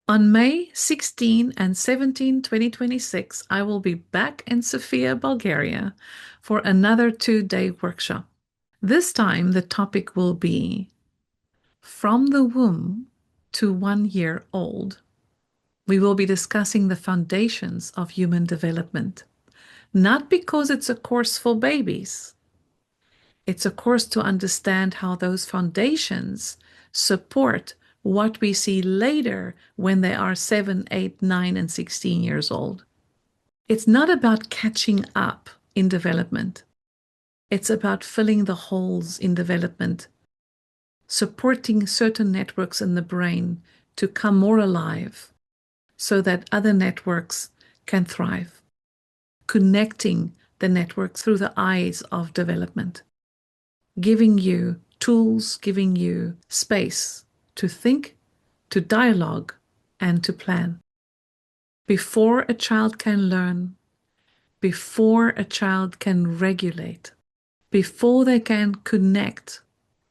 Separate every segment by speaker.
Speaker 1: On May 16 and 17, 2026, I will be back in Sofia, Bulgaria for another 2-day workshop. This time, the topic will be From the Womb to 1 Year Old. We will be discussing the foundations of human development, not because it's a course for babies. It's a course to understand how those foundations support what we see later when they are 7, 8, 9, and 16 years old. It's not about catching up in development. It's about filling the holes in development, supporting certain networks in the brain to come more alive so that other networks can thrive, connecting the networks through the eyes of development, giving you tools, giving you space to think, to dialogue, and to plan. Before a child can learn, before a child can regulate, before they can connect,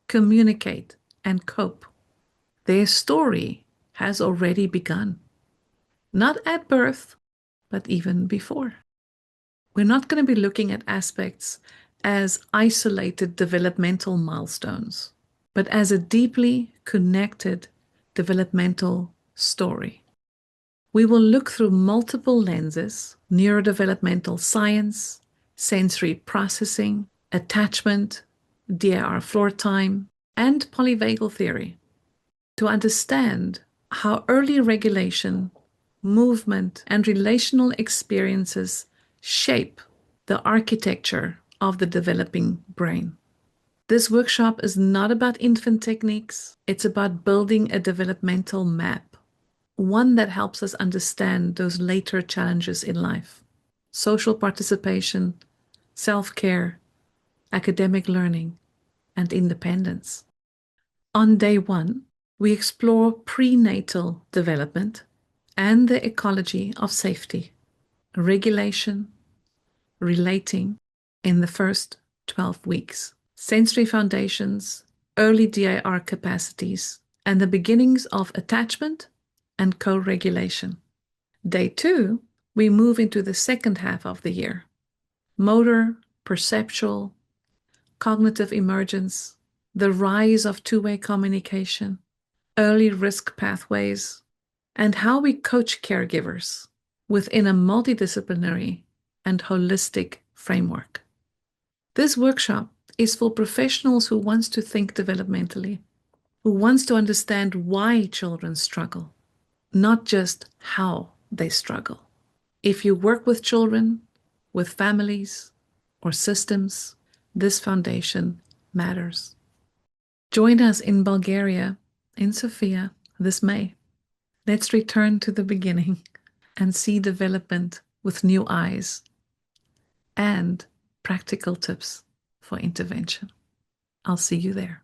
Speaker 1: communicate, and cope, their story has already begun. Not at birth, but even before. We're not going to be looking at aspects as isolated developmental milestones, but as a deeply connected developmental story. We will look through multiple lenses: neurodevelopmental science, sensory processing, attachment, DIR floor time, and polyvagal theory, to understand how early regulation, movement, and relational experiences shape the architecture of the developing brain. This workshop is not about infant techniques. It's about building a developmental map, one that helps us understand those later challenges in life: social participation, self-care, academic learning, and independence. On day 1, we explore prenatal development and the ecology of safety, regulation, relating in the first 12 weeks, sensory foundations, early DIR capacities, and the beginnings of attachment and co-regulation. Day 2, we move into the second half of the year: motor, perceptual, cognitive emergence, the rise of two-way communication, early risk pathways, and how we coach caregivers within a multidisciplinary and holistic framework. This workshop is for professionals who wants to think developmentally, who wants to understand why children struggle, not just how they struggle. If you work with children, with families, or systems, this foundation matters. Join us in Bulgaria, in Sofia, this May. Let's return to the beginning and see development with new eyes and practical tips for intervention. I'll see you there.